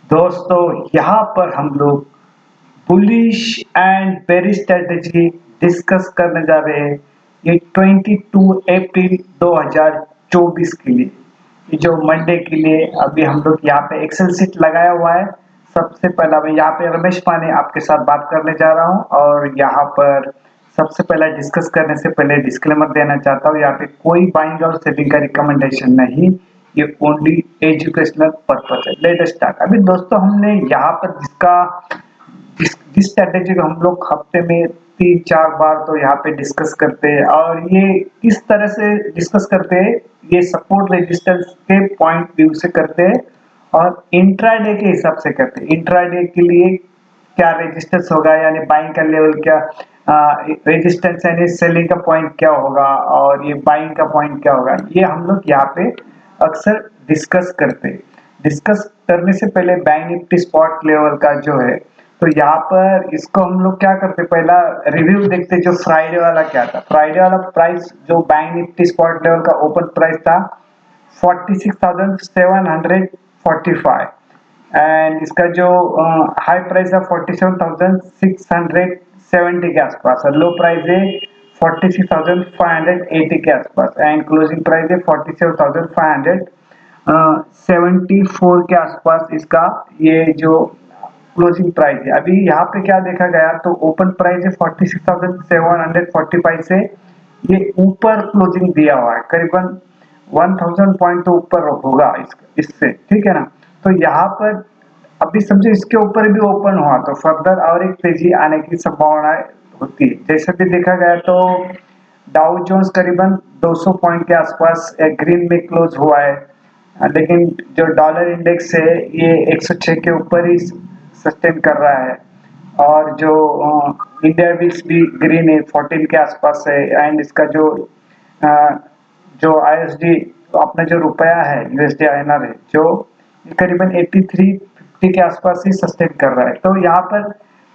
दोस्तों, यहाँ पर हम लोग bullish and bearish strategy discuss करने जा रहे हैं। ये 22 अप्रैल 2024 के लिए, ये जो मंडे के लिए अभी हम लोग यहाँ पे एक्सेल सीट लगाया हुआ है। सबसे पहला मैं यहाँ पे रमेश पाने आपके साथ बात करने जा रहा हूँ और यहाँ पर सबसे पहला डिस्कस करने से पहले डिस्क्लेमर देना चाहता हूँ, यहाँ पे कोई बाइंग और सेलिंग का रिकमेंडेशन नहीं, ये ओनली एजुकेशनल पर्पज है। Let us start. अभी दोस्तों हमने यहाँ पर जिस स्ट्रेटेजी को हम लोग हफ्ते में 3-4 बार तो यहाँ पे डिस्कस करते हैं और ये किस तरह से डिस्कस करते हैं, ये सपोर्ट रेजिस्टेंस के पॉइंट व्यू से करते हैं और इंट्राडे के हिसाब से करते हैं। इंट्राडे के लिए क्या रेजिस्टेंस होगा, यानी बाइंग का लेवल क्या, रेजिस्टेंस यानी सेलिंग का पॉइंट क्या होगा और ये बाइंग का पॉइंट क्या होगा, ये हम लोग यहाँ पे अक्सर डिस्कस करते हैं। डिस्कस करने से पहले बैंक निफ्टी स्पॉट लेवल का जो है, तो यहाँ पर इसको हम लोग क्या करते, पहला रिव्यू देखते जो फ्राइडे वाला क्या था। फ्राइडे वाला प्राइस जो बैंक निफ्टी स्पॉट लेवल का ओपन प्राइस था 46,745 एंड इसका जो हाई प्राइस है 47,670 के आसपास और लो प्राइस है 46,580 के आसपास एंड क्लोजिंग प्राइस है 47,574 के आसपास इसका ये जो क्लोजिंग प्राइस है। अभी यहाँ पे क्या देखा गया, तो ओपन प्राइस है 46,745 से ये ऊपर क्लोजिंग दिया हुआ है, करीबन 1000 पॉइंट तो ऊपर होगा इससे, ठीक है ना। तो यहाँ पर अभी समझो इसके ऊपर भी ओपन हुआ तो फर्दर और एक तेजी आने की संभावना होती है। जैसे भी देखा गया तो डाउ जोन्स करीबन 200 पॉइंट के आसपास ग्रीन में क्लोज हुआ है, लेकिन जो डॉलर इंडेक्स है ये 106 के ऊपर ही सस्टेन कर रहा है और जो इंडिया विक्स भी ग्रीन है 14 के आसपास है एंड इसका अ, जो आईएसडी अपना जो रुपया है यूएसडी आईएनआर है जो करीबन 8350 के आसपास ही सस्टेन कर रहा है। तो यहाँ पर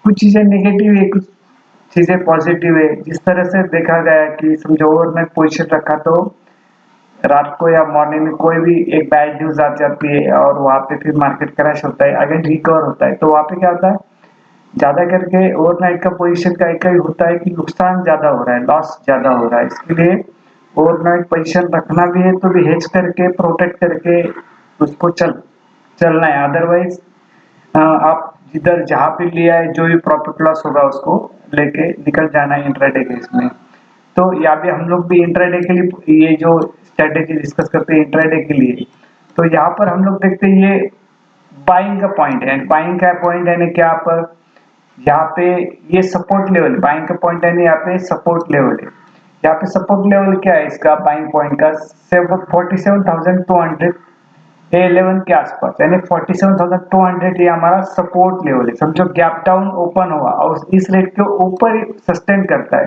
कुछ चीजें नेगेटिव है, कुछ चीजें पॉजिटिव है। जिस तरह से देखा गया कि समझो ओवरनाइट पोजीशन रखा तो रात को या मॉर्निंग में कोई भी एक बैड न्यूज आ जाती है और वहां पे फिर मार्केट क्रैश होता है, अगेन रिकवर होता है, तो वहां पे क्या होता है, ज्यादा करके ओवरनाइट का पोजीशन का एक ही होता है कि नुकसान ज्यादा हो रहा है, लॉस ज्यादा हो रहा है। इसके लिए ओवरनाइट पोजीशन रखना भी है तो भी हेज करके प्रोटेक्ट करके उसको चलना है। अदरवाइज आप जिधर जहां पे लिया है जो भी प्रॉफिट लॉस होगा उसको लेके निकल जाना है इंट्राडे के इसमें। तो यहाँ पे हम लोग भी इंट्राडे के लिए ये जो स्ट्रेटेजी डिस्कस करते हैं इंट्राडे के लिए, तो यहाँ पर हम लोग देखते हैं ये बाइंग का पॉइंट है। बाइंग का पॉइंट है ना, क्या पर यहाँ पे ये सपोर्ट लेवल, बाइंग का पॉइंट है ना, यहाँ पे सपोर्ट लेवल है। यहाँ पे सपोर्ट लेवल क्या है इसका बाइंग पॉइंट का 47,200 A11 के आसपास, यानी 47,200 ये हमारा सपोर्ट लेवल है। समझो गैप डाउन ओपन हुआ और इस रेट के ऊपर सस्टेन करता है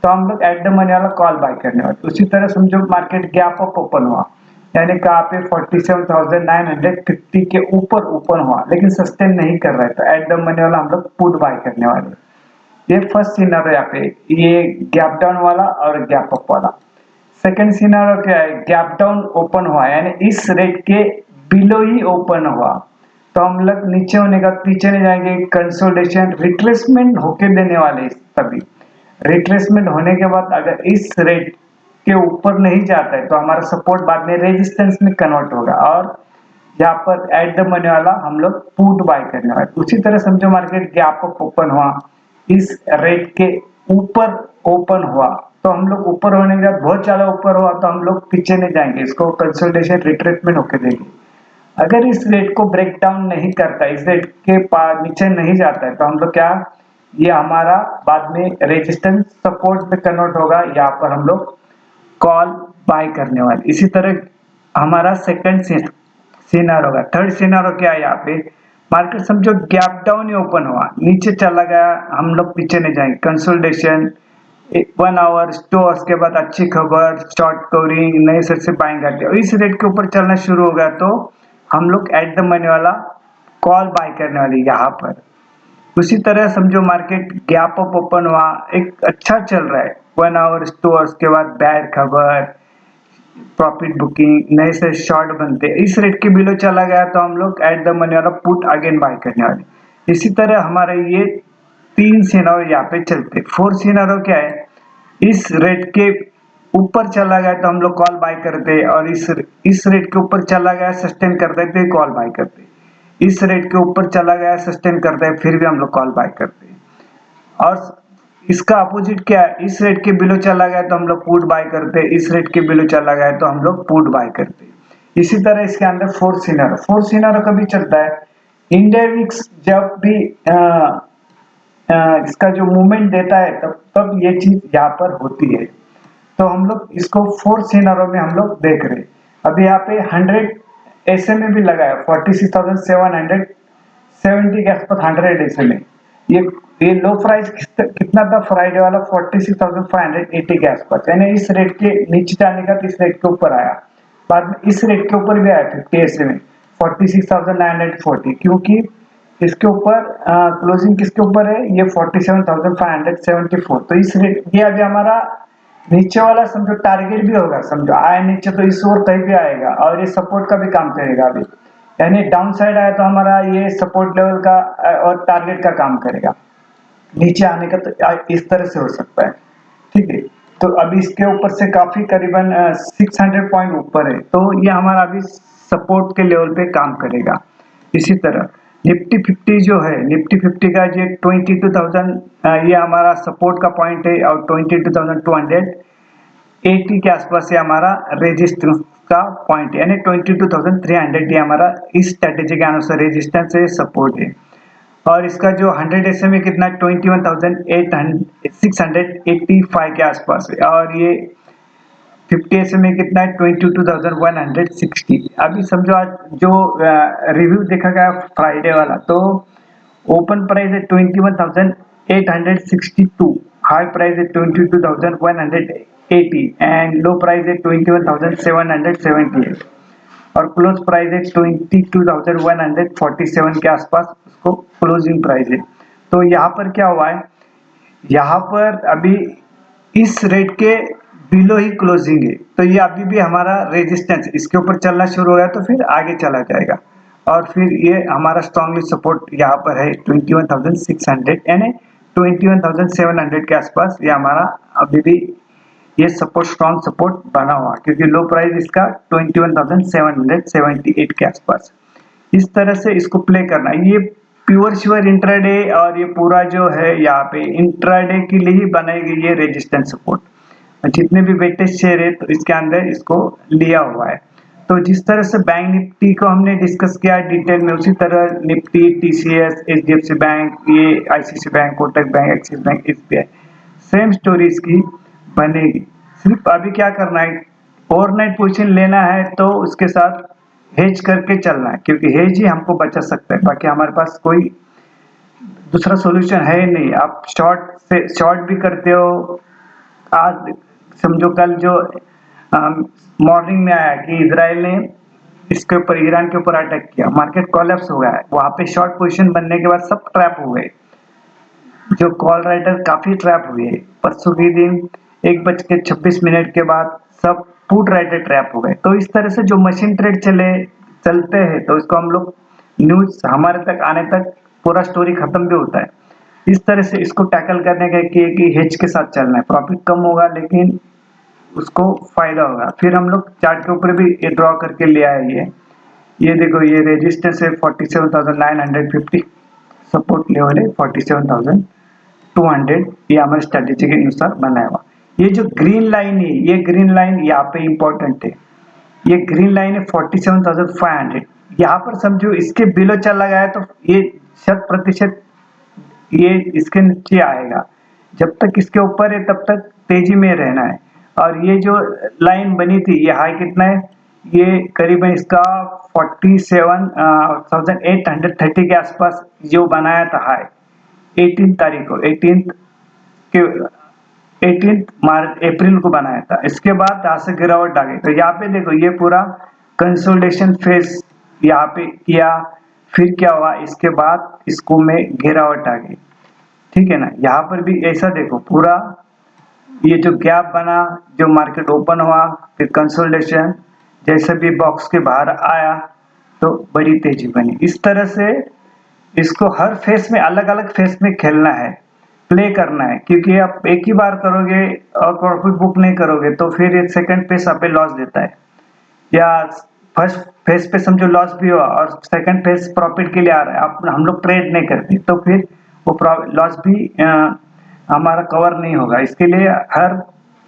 तो हम लोग एट द मनी वाला कॉल बाय करने वाले। उसी तरह समझो मार्केट गैप अप ओपन हुआ, यानी कहाँ पे 47,950 के ऊपर ओपन हुआ लेकिन सस्टेन नहीं कर रहा है तो एट द मनी वाला हम लोग पुट बाय करने वाले। ये फर्स्ट सिनेरियो यहाँ पे, ये गैप डाउन वाला और गैप अप वाला। सेकंड सिनेरियो क्या है, गैप डाउन ओपन हुआ यानी इस रेट के बिलो ही ओपन हुआ तो हम लोग नीचे होने का पीछे नहीं जाएंगे, कंसोलिडेशन रिट्रेसमेंट होके देने वाले तभी। रिट्रेसमेंट होने के बाद अगर इस रेट के ऊपर नहीं जाता है तो हमारा सपोर्ट बाद में रेजिस्टेंस में कन्वर्ट होगा और यहाँ पर एट द मनी वाला हम लोग पुट बाय करने वाले। उसी तरह समझो मार्केट गैप अप ओपन हुआ, इस रेट के ऊपर ओपन हुआ तो हम लोग ऊपर होने के बाद बहुत ज्यादा ऊपर हुआ तो हम लोग पीछे नहीं जाएंगे, इसको कंसोलिडेशन रिट्रेसमेंट होके देंगे। अगर इस रेट को ब्रेक डाउन नहीं करता, इस रेट के पार नीचे नहीं जाता है तो हम लोग क्या, ये हमारा बाद में रेजिस्टेंस सपोर्ट में कन्वर्ट होगा, यहाँ पर हम लोग कॉल बाय करने वाले। इसी तरह हमारा सेकंड सीनार होगा। थर्ड सीनार क्या है, यहाँ पे मार्केट समझो गैप डाउन ही ओपन हुआ, नीचे चला गया, हम लोग पीछे नहीं जाएंगे, कंसोलिडेशन 1 आवर 2 आवर्स के बाद अच्छी खबर शॉर्ट कवरिंग नए सिर से बाइंग करते हैं और इस रेट के ऊपर चलना शुरू हो गया तो हम लोग एट द मनी वाला कॉल बाय करने वाले यहाँ पर। उसी तरह समझो मार्केट गैप अप ओपन हुआ, एक अच्छा चल रहा है, 1 आवर 2 आवर्स के बाद बैड खबर प्रॉफिट बुकिंग, नए से शॉर्ट बनते, इस रेट के बिलो चला गया तो हम लोग एट द मनी वाला पुट अगेन बाय करने वाले। इसी तरह हमारे ये 3 सिनेरियो यहाँ पे चलते। 4 सिनेरियो क्या है, इस रेट के ऊपर चला गया तो हम लोग कॉल बाय करते, और इस रेट के ऊपर चला गया सस्टेन करते तो कॉल बाय करते, इस रेट के ऊपर चला गया सस्टेन करते फिर भी हम लोग कॉल बाय करते। और इसका अपोजिट क्या है, इस रेट के बिलो चला गया तो हम लोग पुट बाय करते, इस रेट के बिलो चला गया तो हम लोग पुट बाय करते। इसी तरह इसके अंदर फोर्थ सिनेरियो कभी चलता है, इंडिया विक्स जब भी इसका जो मूवमेंट देता है तब तब ये चीज यहाँ पर होती है। तो हम लोग इसको 4 सिनेरियो में हम लोग देख रहे हैं। अभी यहाँ पे 100 SMA भी लगा है, 46,770 के आसपास 100 SMA। ये लो प्राइस कितना था फ्राइडे वाला, 46,580 के आसपास, यानी इस रेट के नीचे जाने का तो इस रेट के ऊपर आया, बाद में इस रेट के ऊपर भी आया 50 SMA 46,940, क्योंकि इसके ऊपर क्लोजिंग किसके ऊपर है, ये 47,574। तो इस रेट ये अभी हमारा नीचे वाला समझो टारगेट भी होगा, समझो आए नीचे तो इस ओर कहीं भी आएगा, और ये सपोर्ट का भी काम करेगा अभी, यानी डाउन साइड आया तो हमारा ये सपोर्ट लेवल का और टारगेट का काम करेगा। नीचे आने का तो इस तरह से हो सकता है, ठीक है। तो अभी इसके ऊपर से काफी करीबन 600 पॉइंट ऊपर है, तो ये हमारा अभी सपोर्ट के लेवल पे काम करेगा। इसी तरह निफ्टी 50 जो है, निफ्टी 50 का जो 22,000 ये हमारा सपोर्ट का पॉइंट है, और 22,280 के आसपास से हमारा रेजिस्टेंस का पॉइंट है, यानी 22,300 ये हमारा इस स्ट्रेटेजी के अनुसार रेजिस्टेंस है, सपोर्ट है। और इसका जो 100 SMA कितना 21,685 के आसपास है, और ये 50 SMA कितना है 22,160। अभी समझो आज जो रिव्यू देखा गया फ्राइडे वाला, तो ओपन प्राइस है 21,862, हाई प्राइस है 22,180 एंड लो प्राइस है 21,778, और क्लोज प्राइस है 22,147 के आसपास उसको क्लोजिंग प्राइस है। तो यहाँ पर क्या हुआ है, यहाँ पर अभी इस रेट के बिलो ही क्लोजिंग है, तो ये अभी भी हमारा रेजिस्टेंस, इसके ऊपर चलना शुरू हो गया तो फिर आगे चला जाएगा, और फिर ये हमारा स्ट्रॉन्गली सपोर्ट यहाँ पर है 21,600, यानी 21,700 के आसपास ये हमारा अभी भी ये सपोर्ट स्ट्रॉन्ग सपोर्ट बना हुआ, क्योंकि लो प्राइस इसका 21,778 के आसपास। इस तरह से इसको प्ले करना, ये प्योर श्योर इंट्राडे, और ये पूरा जो है यहाँ पे इंट्राडे के लिए ही बनाएगी ये रेजिस्टेंस सपोर्ट। जितने भी वेटेज शेयर है तो इसके अंदर इसको लिया हुआ है। तो जिस तरह से बैंक निफ्टी को हमने डिस्कस किया डिटेल में, उसी तरह निफ्टी, TCS, HDFC बैंक, ये ICICI bank, Kotak bank, axis bank, SBI, same story इसकी बनेगी। सिर्फ अभी क्या करना है, ओवरनाइट पोजीशन लेना है तो उसके साथ हेज करके चलना है, क्योंकि हेज ही हमको बचा सकता है, बाकी हमारे पास कोई दूसरा सॉल्यूशन है ही नहीं। आप शॉर्ट से शॉर्ट भी करते हो, आज समझो कल जो मॉर्निंग में आया कि इजराइल ने इसके ऊपर, ईरान के ऊपर अटैक किया, मार्केट कोलैप्स हो गया है, वहां पे शॉर्ट पोजीशन बनने के बाद सब ट्रैप हो गए, जो कॉल राइटर काफी ट्रैप हुए। परसों के दिन 1:26 के बाद सब पुट राइटर ट्रैप हो गए। तो इस तरह से जो मशीन ट्रेड चलते हैं, तो इसको हम लोग न्यूज हमारे तक आने तक पूरा स्टोरी खत्म भी होता है। इस तरह से इसको टैकल करने का कि हेज के साथ चलना है, प्रॉफिट कम होगा लेकिन उसको फायदा होगा। फिर हम लोग चार्ट के ऊपर भी ये ड्रॉ करके ले आए, ये देखो, ये रेजिस्टेंस है 47,950, सपोर्ट लेवल है 47,200, ये हमारे स्ट्रेटेजी के अनुसार बनाया हुआ। ये जो ग्रीन लाइन है, ये ग्रीन लाइन यहाँ पे इंपॉर्टेंट है, ये ग्रीन लाइन है 47,500, यहाँ पर समझो इसके बिलो चला गया तो ये 100% ये इसके नीचे आएगा। जब तक इसके ऊपर है तब तक तेजी में रहना है। और ये जो लाइन बनी थी, ये हाई कितना है, ये करीबन इसका 47,830 के आसपास जो बनाया था हाई 18 तारीख को, 18 मार्च अप्रैल को बनाया था। इसके बाद यहाँ से गिरावट आ गई। तो यहाँ पे देखो, ये पूरा कंसोलिडेशन फेज यहाँ पे किया, फिर क्या हुआ, इसके बाद इसको में गिरावट आ गई, ठीक है ना। यहाँ पर भी ऐसा देखो, पूरा ये जो गैप बना, जो मार्केट ओपन हुआ, फिर कंसोलिडेशन, जैसे भी बॉक्स के बाहर आया तो बड़ी तेजी बनी। इस तरह से इसको हर फेस में अलग-अलग फेस में खेलना है, प्ले करना है, क्योंकि आप एक ही बार करोगे और प्रॉफिट बुक नहीं करोगे तो फिर एक सेकंड फेस आप पे लॉस देता है, या फर्स्ट फेस पे समझो लॉस भी हुआ और सेकंड फेस प्रॉफिट के लिए आ रहा है, आप हम लोग ट्रेड नहीं करते तो फिर वो लॉस भी हमारा कवर नहीं होगा। इसके लिए हर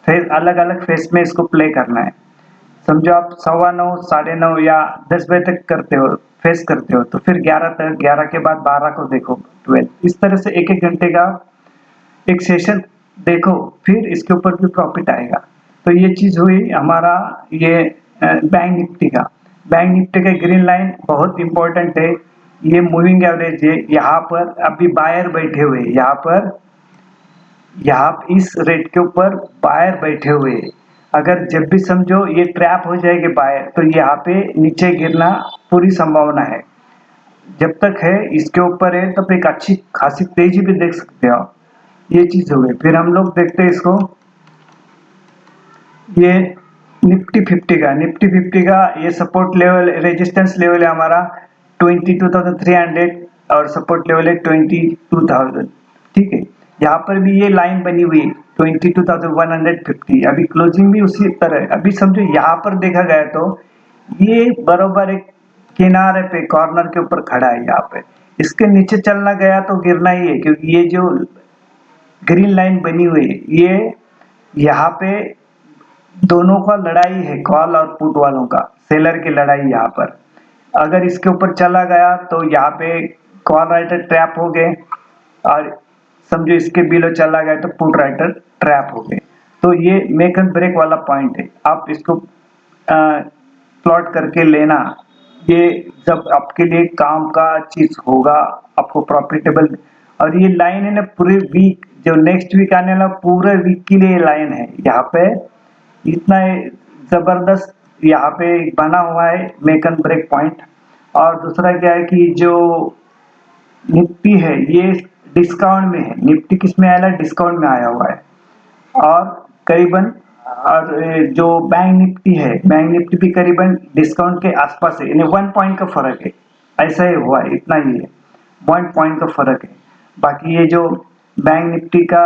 फेस अलग-अलग फेस में इसको प्ले करना है। समझो आप 9:15 9:30 या 10 बजे तक करते हो, फेस करते हो, तो फिर 11 तक, 11 के बाद 12 को देखो, 12, इस तरह से एक एक घंटे का एक सेशन देखो, फिर इसके ऊपर भी प्रॉफिट आएगा। तो ये चीज हुई हमारा ये बैंक निफ्टी का। बैंक निफ्टी का ग्रीन लाइन बहुत इंपॉर्टेंट है, ये मूविंग एवरेज है, यहाँ पर अभी बायर बैठे हुए, यहाँ इस रेट के ऊपर बायर बैठे हुए, अगर जब भी समझो ये ट्रैप हो जाएगी बायर, तो यहाँ पे नीचे गिरना पूरी संभावना है। जब तक है इसके ऊपर है तब एक अच्छी खासी तेजी भी देख सकते हो आप। ये चीज हो गई। फिर हम लोग देखते हैं इसको, ये निफ्टी 50 का ये सपोर्ट लेवल रेजिस्टेंस लेवल है हमारा 22,300 और सपोर्ट लेवल है 22,000। ठीक है, यहाँ पर भी ये लाइन बनी हुई है 22,150। अभी क्लोजिंग भी उसी तरह है। अभी समझो यहाँ पर देखा गया तो ये बरोबर एक किनारे पे कॉर्नर के ऊपर खड़ा है। यहाँ पे इसके नीचे चलना गया तो गिरना ही है, क्योंकि ये जो ग्रीन लाइन बनी हुई है ये यहाँ पे दोनों का लड़ाई है, कॉल और पुट वालों का, सेलर की लड़ाई। यहाँ पर अगर इसके ऊपर चला गया तो यहाँ पे कॉल राइटर ट्रैप हो गए, और समझो इसके बिलो चला गया तो पुट राइटर ट्रैप हो गए। तो ये मेक एंड ब्रेक वाला पॉइंट है, आप इसको प्लॉट करके लेना। ये जब आपके लिए काम का चीज होगा, आपको प्रॉफिटेबल। और ये लाइन है ना, पूरे वीक जो नेक्स्ट वीक आने वाला पूरे वीक के लिए लाइन है। यहाँ पे इतना जबरदस्त यहाँ पे बना हुआ है मेक एंड ब्रेक पॉइंट। और दूसरा क्या है कि जो निफ्टी है ये डिस्काउंट में है, निफ्टी किस में आया, डिस्काउंट में आया हुआ है। और करीबन और जो बैंक निफ्टी है, बैंक निफ्टी भी करीबन डिस्काउंट के आसपास है, यानी 1 पॉइंट का फर्क है। ऐसा ही हुआ है, इतना ही है, 1 पॉइंट का फर्क है। बाकी ये जो बैंक निफ्टी का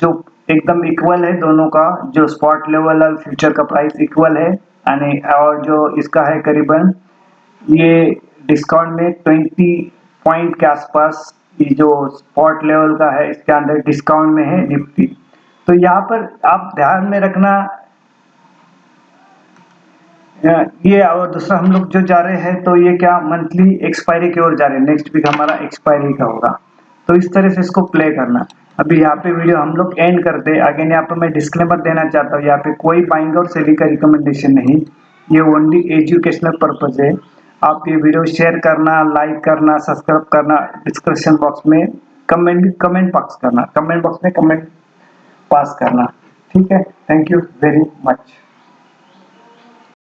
जो एकदम इक्वल है दोनों का, जो स्पॉट लेवल और फ्यूचर का प्राइस इक्वल है, यानी और जो इसका है करीबन ये डिस्काउंट में 20 पॉइंट के आसपास, ये जो स्पॉट लेवल का है इसके अंदर डिस्काउंट में है निफ्टी। तो यहाँ पर आप ध्यान में रखना ये। और दूसरा हम लोग जो जा रहे हैं तो ये क्या मंथली एक्सपायरी की ओर जा रहे हैं, नेक्स्ट वीक हमारा एक्सपायरी का होगा। तो इस तरह से इसको प्ले करना। अभी यहाँ पे वीडियो हम लोग एंड करते हैं। अगेन यहाँ पे मैं डिस्क्लेमर देना चाहता हूँ, यहाँ पे कोई बाइंग और सेलिंग का रिकमेंडेशन नहीं, ये ओनली एजुकेशनल पर्पज है। आप ये वीडियो शेयर करना, लाइक करना, सब्सक्राइब करना, डिस्क्रिप्शन बॉक्स में कमेंट बॉक्स करना, कमेंट बॉक्स में कमेंट पास करना। ठीक है, थैंक यू वेरी मच।